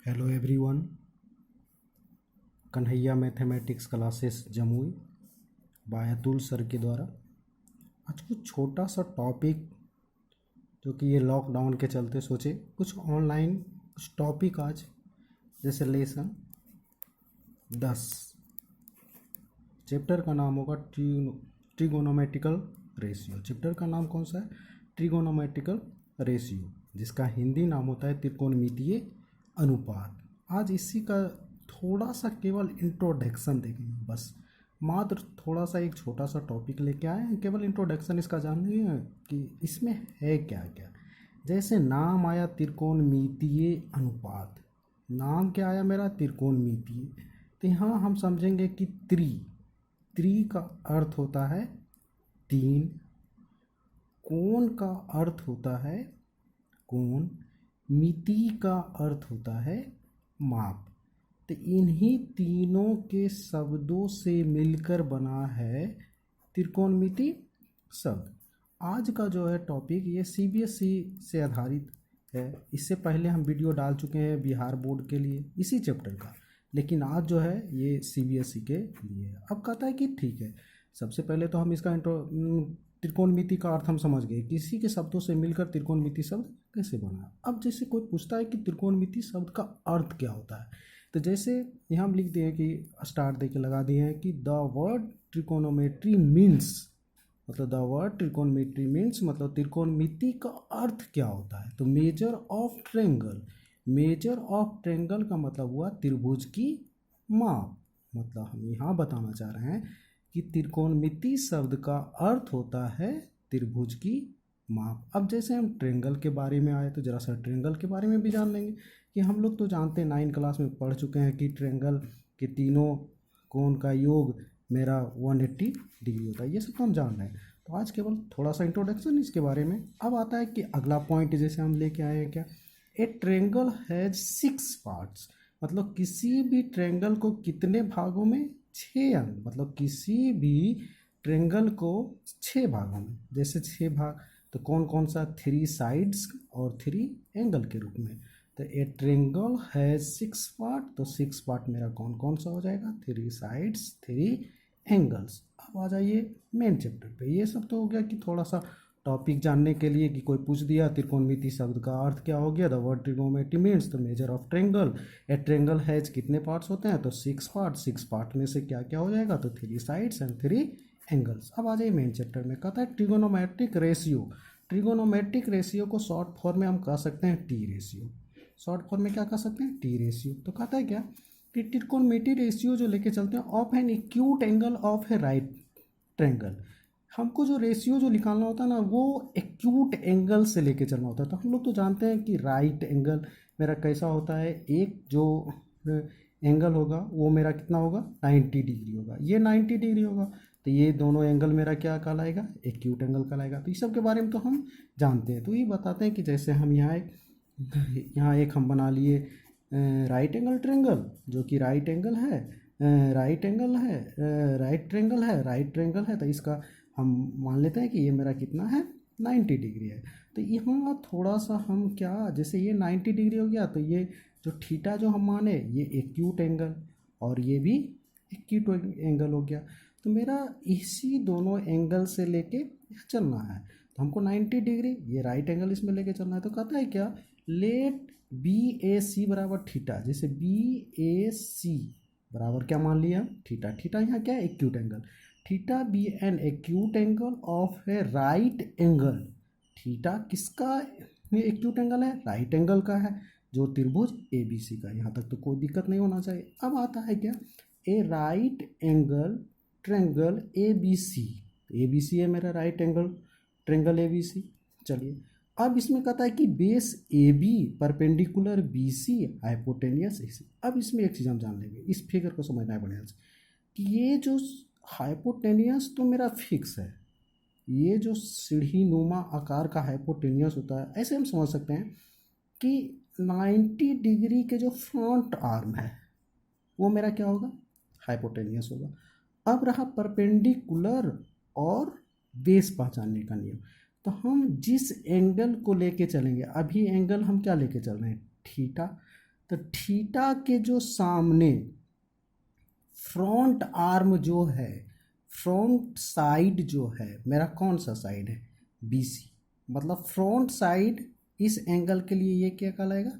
Hello everyone. Kanhaiya mathematics classes Jamui by Atul sir के द्वारा आज कुछ छोटा सा टॉपिक जो कि ये लॉकडाउन के चलते सोचे कुछ ऑनलाइन कुछ टॉपिक आज जैसे लेसन 10 चैप्टर का नाम होगा ट्रिगोनोमेट्रिकल रेशियो। चैप्टर का नाम कौन सा है? ट्रिगोनोमेट्रिकल रेशियो, जिसका हिंदी नाम होता है त्रिकोणमितीय अनुपात। आज इसी का थोड़ा सा केवल इंट्रोडक्शन देखेंगे, बस मात्र थोड़ा सा एक छोटा सा टॉपिक लेके आए हैं, केवल इंट्रोडक्शन इसका जानेंगे कि इसमें है क्या क्या। जैसे नाम आया त्रिकोणमितीय अनुपात, नाम क्या आया मेरा? त्रिकोणमितीय। तो यहाँ हम समझेंगे कि त्रि का अर्थ होता है तीन, कोण का अर्थ होता है कोण, मिति का अर्थ होता है माप। तो इन्हीं तीनों के शब्दों से मिलकर बना है त्रिकोणमिति शब्द। आज का जो है टॉपिक ये सीबीएसई से आधारित है। इससे पहले हम वीडियो डाल चुके हैं बिहार बोर्ड के लिए इसी चैप्टर का, लेकिन आज जो है ये सीबीएसई के लिए है। अब कहता है कि ठीक है, सबसे पहले तो हम इसका त्रिकोणमिति का अर्थ हम समझ गए, किसी के शब्दों से मिलकर त्रिकोणमिति शब्द कैसे बना। अब जैसे कोई पूछता है कि त्रिकोणमिति शब्द का अर्थ क्या होता है, तो जैसे यहाँ हम लिख दिए हैं कि स्टार्ट देके लगा दिए हैं कि द वर्ड ट्रिकोनोमेट्री मीन्स, मतलब द वर्ड ट्रिकोनोमेट्री मीन्स मतलब त्रिकोणमिति का अर्थ क्या होता है। तो measure of triangle, measure of triangle का मतलब हुआ त्रिभुज की माप। मतलब हम यहाँ बताना चाह रहे हैं कि त्रिकोणमिति शब्द का अर्थ होता है त्रिभुज की माप। अब जैसे हम ट्रेंगल के बारे में आए तो जरा सा ट्रेंगल के बारे में भी जान लेंगे कि हम लोग तो जानते हैं 9 क्लास में पढ़ चुके हैं कि ट्रेंगल के तीनों कोण का योग मेरा 180 डिग्री होता है। ये सब तो हम जान रहे हैं, तो आज केवल थोड़ा सा इंट्रोडक्शन इसके बारे में। अब आता है कि अगला पॉइंट जैसे हम लेके आए हैं क्या, ए ट्रेंगल हैज 6 पार्ट्स। मतलब किसी भी ट्रेंगल को कितने भागों में? 6 अंग। मतलब किसी भी ट्रेंगल को 6 भागों में, जैसे 6 भाग तो कौन कौन सा? 3 साइड्स और 3 एंगल के रूप में। तो ए ट्रेंगल हैज 6 पार्ट, तो 6 पार्ट मेरा कौन कौन सा हो जाएगा? 3 साइड्स 3 एंगल्स। अब आ जाइए मेन चैप्टर पे। ये सब तो हो गया कि थोड़ा सा टॉपिक जानने के लिए कि कोई पूछ दिया त्रिकोणमिति शब्द का अर्थ क्या हो गया। The word trigonometry means the measure of triangle. A triangle has कितने पार्ट्स होते हैं? तो 6 पार्ट। 6 पार्ट में से क्या क्या हो जाएगा? तो 3 साइड्स एंड 3 एंगल्स। अब आ जाइए मेन चैप्टर में। कहता है ट्रिगोनोमेट्रिक रेशियो। ट्रिगोनोमेट्रिक रेशियो को शॉर्ट फॉर्म में हम कह सकते हैं टी रेशियो। शॉर्ट फॉर्म में क्या कह सकते हैं? T ratio. तो कहता है क्या कि त्रिकोणमिति रेशियो जो लेके चलते हैं of N acute angle of a right triangle. हमको जो रेशियो जो निकालना होता है ना, वो एक्यूट एंगल से लेके चलना होता है। तो हम लोग तो जानते हैं कि राइट एंगल मेरा कैसा होता है, एक जो एंगल होगा वो मेरा कितना होगा? 90 डिग्री होगा। ये 90 डिग्री होगा, तो ये दोनों एंगल मेरा क्या कहलाएगा? एक्यूट एंगल कहलाएगा। तो इस सब के बारे में तो हम जानते हैं। तो ये बताते हैं कि जैसे हम यहाँ एक हम बना लिए राइट एंगल ट्रेंगल, जो कि राइट एंगल है, राइट एंगल है, राइट ट्रेंगल है, राइट ट्रेंगल है। तो इसका हम मान लेते हैं कि ये मेरा कितना है? 90 डिग्री है। तो यहाँ थोड़ा सा हम क्या, जैसे ये 90 डिग्री हो गया, तो ये जो थीटा जो हम माने ये एक्यूट एंगल और ये भी एक्यूट एंगल हो गया। तो मेरा इसी दोनों एंगल से लेके चलना है। तो हमको 90 डिग्री ये राइट एंगल इसमें लेके चलना है। तो कहता है क्या, लेट बी ए सी बराबर थीटा। जैसे बी ए सी बराबर क्या मान लिया? थीटा। थीटा यहाँ क्या है? Acute angle. Theta be an acute angle of a right angle. Theta किसका एक्यूट एंगल है? राइट एंगल का है, जो त्रिभुज ए बी सी का। यहाँ तक तो कोई दिक्कत नहीं होना चाहिए। अब आता है क्या, A right angle triangle A B C. A B C है मेरा right angle triangle A B C. चलिए अब इसमें कहता है कि base A B perpendicular B C hypotenuse A C. अब इसमें एक चीज़ हम जान लेंगे, इस फिगर को समझना है बढ़िया से, कि ये जो हाइपोटेनियस तो मेरा फिक्स है, ये जो सीढ़ी नुमा आकार का हाइपोटेनियस होता है, ऐसे हम समझ सकते हैं कि 90 डिग्री के जो फ्रंट आर्म है वो मेरा क्या होगा? हाइपोटेनियस होगा। अब रहा परपेंडिकुलर और बेस पहचानने का नियम। तो हम जिस एंगल को लेके चलेंगे, अभी एंगल हम क्या लेके चल रहे हैं? थीटा। तो थीटा के जो सामने फ्रंट आर्म जो है, फ्रंट साइड जो है मेरा, कौन सा साइड है, BC, मतलब फ्रंट साइड इस एंगल के लिए ये क्या कहलाएगा,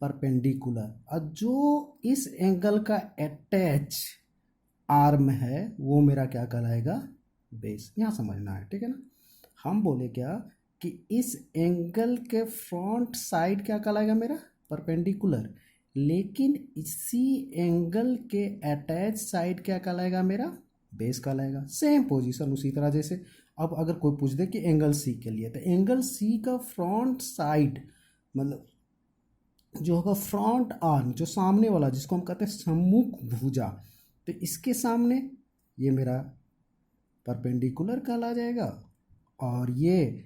परपेंडिकुलर। और जो इस एंगल का अटैच आर्म है वो मेरा क्या कहलाएगा, बेस। यहाँ समझना है, ठीक है ना। हम बोले क्या कि इस एंगल के फ्रंट साइड क्या कहलाएगा मेरा, परपेंडिकुलर, लेकिन इसी एंगल के अटैच साइड क्या कहलाएगा मेरा, बेस कहलाएगा। सेम पोजीशन उसी तरह जैसे अब अगर कोई पूछ दे कि एंगल सी के लिए, तो एंगल सी का फ्रंट साइड मतलब जो होगा फ्रंट आर्म, जो सामने वाला जिसको हम कहते हैं सम्मुख भुजा, तो इसके सामने ये मेरा परपेंडिकुलर कहला जाएगा, और ये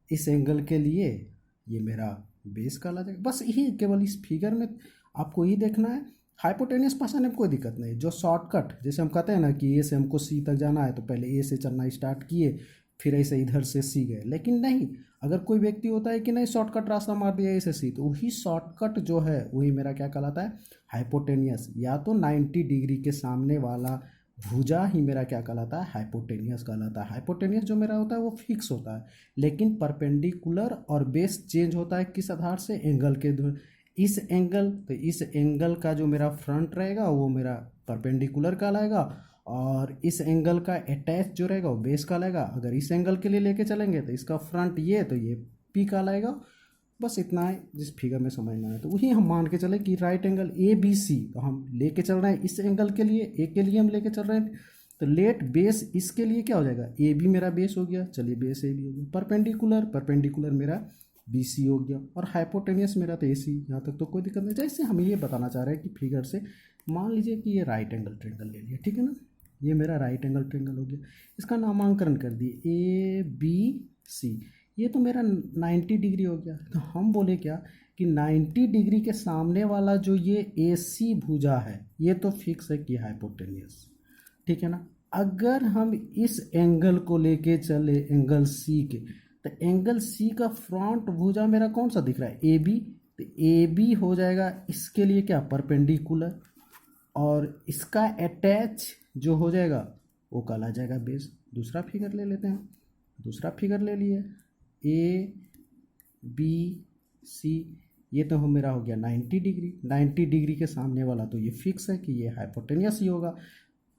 इस एंगल के लिए ये मेरा बेस कहला जाएगा। बस यही केवल इस फिगर में आपको यही देखना है। हाइपोटेनियस पार्सन में कोई दिक्कत नहीं, जो शॉर्टकट जैसे हम कहते हैं ना कि ए से हमको सी तक जाना है तो पहले ए से चलना स्टार्ट किए, फिर ऐसे इधर से सी गए। लेकिन नहीं, अगर कोई व्यक्ति होता है कि नहीं शॉर्टकट रास्ता मार दिया ए से सी, तो वही शॉर्टकट जो है वही मेरा क्या कहलाता है, हाइपोटेनियस। या तो 90 डिग्री के सामने वाला भुजा ही मेरा क्या कहलाता है, हाइपोटेनियस कहलाता है। हाइपोटेनियस जो मेरा होता है वो फिक्स होता है, लेकिन परपेंडिकुलर और बेस चेंज होता है किस आधार से, एंगल के। इस एंगल, तो इस एंगल का जो मेरा फ्रंट रहेगा वो मेरा परपेंडिकुलर कहलाएगा, और इस एंगल का अटैच जो रहेगा वो बेस कहलाएगा। अगर इस एंगल के लिए लेके चलेंगे तो इसका फ्रंट ये, तो ये पी कहलाएगा। बस इतना है जिस फिगर में समझना है। तो वही हम मान के चले कि राइट एंगल ABC, तो हम लेके चल रहे हैं इस एंगल के लिए, ए के लिए हम लेके चल रहे हैं, तो लेट बेस इसके लिए क्या हो जाएगा, AB मेरा बेस हो गया, चलिए बेस AB हो गया। परपेंडिकुलर, परपेंडिकुलर मेरा BC हो गया, और हाइपोटेनियस मेरा तो AC। यहाँ तक तो कोई दिक्कत नहीं। जैसे हम ये बताना चाह रहे हैं कि फिगर से मान लीजिए कि ये राइट एंगल ट्रायंगल ले लिया, ठीक है ना, ये मेरा राइट एंगल ट्रायंगल हो गया, इसका नामांकन कर दिए ABC, ये तो मेरा 90 डिग्री हो गया। तो हम बोले क्या कि 90 डिग्री के सामने वाला जो ये AC भुजा है ये तो फिक्स है कि हाइपोटेनियस, ठीक है ना। अगर हम इस एंगल को लेके चले एंगल C के, तो एंगल C का फ्रंट भुजा मेरा कौन सा दिख रहा है, AB, तो AB हो जाएगा इसके लिए क्या, परपेंडिकुलर, और इसका अटैच जो हो जाएगा वो कहला जाएगा बेस। दूसरा फिगर ले लेते हैं, दूसरा फिगर ले लिए ABC, ये तो मेरा हो गया 90 डिग्री। 90 डिग्री के सामने वाला तो ये फिक्स है कि ये हाइपोटेनियस ही होगा।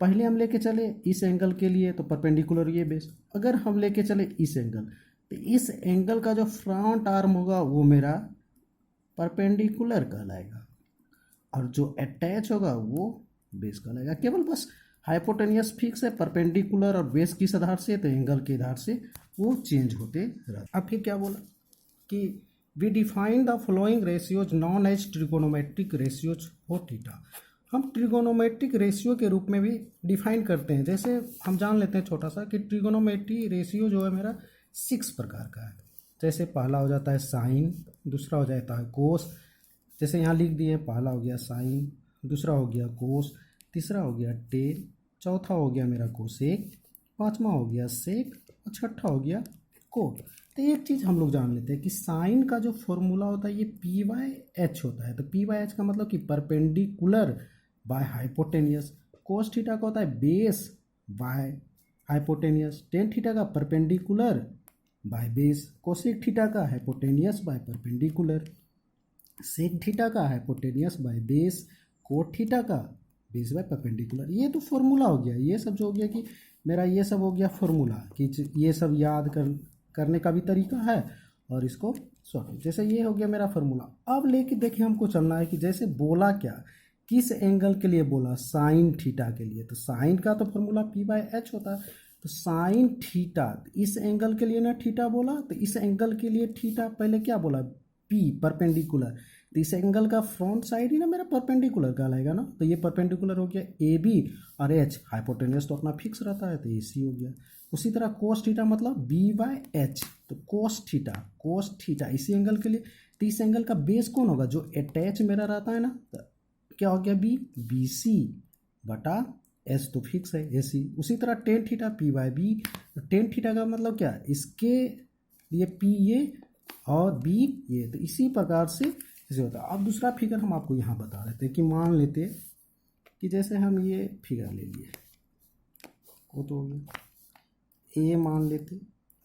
पहले हम लेके चले इस एंगल के लिए तो परपेंडिकुलर ये बेस। अगर हम लेके चले इस एंगल, तो इस एंगल का जो फ्रंट आर्म होगा वो मेरा परपेंडिकुलर कहलाएगा, और जो अटैच होगा वो बेस कहलाएगा। केवल बस हाइपोटेनियस फिक्स है, परपेंडिकुलर और बेस किस आधार से, तो एंगल के आधार से वो चेंज होते रहते। अब फिर क्या बोला कि we define the following ratios known as trigonometric ratios for theta. हम ट्रिगोनोमेट्रिक रेशियो के रूप में भी डिफाइन करते हैं। जैसे हम जान लेते हैं छोटा सा कि ट्रिगोनोमेट्री रेशियो जो है मेरा 6 प्रकार का है। जैसे पहला हो जाता है साइन, दूसरा हो जाता है कोस, जैसे यहाँ लिख दिए, पहला हो गया साइन, दूसरा हो गया कोस, तीसरा हो गया टेन, चौथा हो गया मेरा कोसेक, पांचवा हो गया सेक, और छठा हो गया कोट। तो एक चीज़ हम लोग जान लेते हैं कि साइन का जो फॉर्मूला होता है ये P/H होता है। तो P/H का मतलब कि perpendicular by hypotenuse. Cos theta का होता है base by hypotenuse. Tan theta का perpendicular by base. Cosec theta का hypotenuse by perpendicular. Sec theta का hypotenuse by base. Cot theta का बेस बाय परपेंडिकुलर। ये तो फॉर्मूला हो गया। ये सब जो हो गया कि मेरा ये सब हो गया फॉर्मूला, कि ये सब याद करने का भी तरीका है, और इसको सॉल्व। जैसे ये हो गया मेरा फॉर्मूला। अब लेके देखिए हमको चलना है कि जैसे बोला क्या, किस एंगल के लिए बोला, साइन थीटा के लिए। तो साइन का तो फॉर्मूला P/H होता है। तो साइन थीटा, इस एंगल के लिए ना थीटा बोला, तो इस एंगल के लिए थीटा पहले क्या बोला, P परपेंडिकुलर। तो इस एंगल का फ्रंट साइड ही ना मेरा परपेंडिकुलर कहलाएगा ना। तो ये परपेंडिकुलर हो गया AB, और H हाइपोटेनियस तो अपना फिक्स रहता है तो AC हो गया। उसी तरह कोस थीटा मतलब B/H, तो कोस थीटा इसी एंगल के लिए। तो इस एंगल का बेस कौन होगा, जो अटैच मेरा रहता है ना, तो क्या हो गया BC बटा S, तो फिक्स है AC। उसी तरह टेन थीटा P/B, तो टेन थीटा का मतलब क्या, इसके लिए P ये और B ये। तो इसी प्रकार से ऐसे होता है। अब दूसरा फिगर हम आपको यहाँ बता देते हैं कि मान लेते कि जैसे हम ये फिगर ले लिए, वो तो हो गया, ए मान लेते,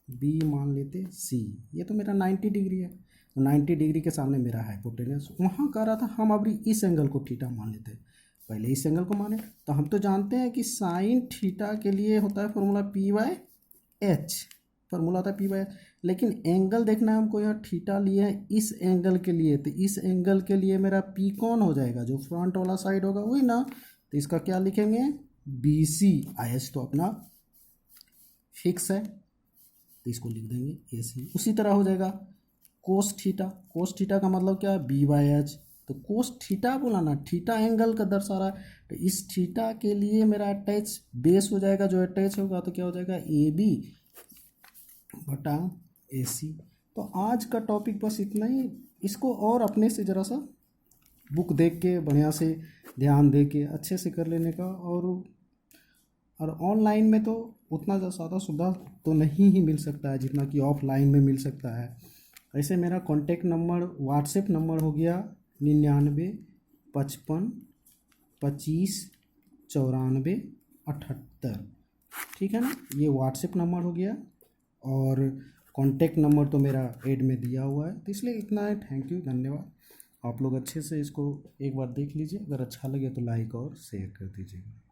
बी मान लेते, सी, ये तो मेरा 90 डिग्री है, तो 90 डिग्री के सामने मेरा हाइपोटेनस, वहाँ कह रहा था हम अभी इस एंगल को थीटा मान लेते हैं, पहले इस एंगल को माने। तो हम तो जानते हैं कि साइन थीटा के लिए होता है formula P by H, formula होता है पी बाय एच, लेकिन एंगल देखना है हमको, यहाँ थीटा लिए है इस एंगल के लिए, तो इस एंगल के लिए मेरा पी कौन हो जाएगा, जो फ्रंट वाला साइड होगा वही ना, तो इसका क्या लिखेंगे, बी सी, एच तो अपना फिक्स है, तो इसको लिख देंगे ए सी। उसी तरह हो जाएगा कोस थीटा, कोस थीटा का मतलब क्या है, बी बाय एच, तो कोस थीटा बोला ना, थीटा एंगल का दर्शा रहा है, तो इस थीटा के लिए मेरा अटैच बेस हो जाएगा, जो अटैच होगा तो क्या हो जाएगा, ए बी बटा ए सी। तो आज का टॉपिक बस इतना ही, इसको और अपने से ज़रा सा बुक देख के बढ़िया से ध्यान दे के अच्छे से कर लेने का, और ऑनलाइन में तो उतना ज़्यादा सुविधा तो नहीं ही मिल सकता है जितना कि ऑफलाइन में मिल सकता है। ऐसे मेरा कॉन्टेक्ट नंबर, व्हाट्सएप नंबर हो गया 9955259478, ठीक है ना, ये व्हाट्सएप नंबर हो गया, और कॉन्टेक्ट नंबर तो मेरा एड में दिया हुआ है, तो इसलिए इतना है। थैंक यू, धन्यवाद। आप लोग अच्छे से इसको एक बार देख लीजिए, अगर अच्छा लगे तो लाइक और शेयर कर दीजिएगा।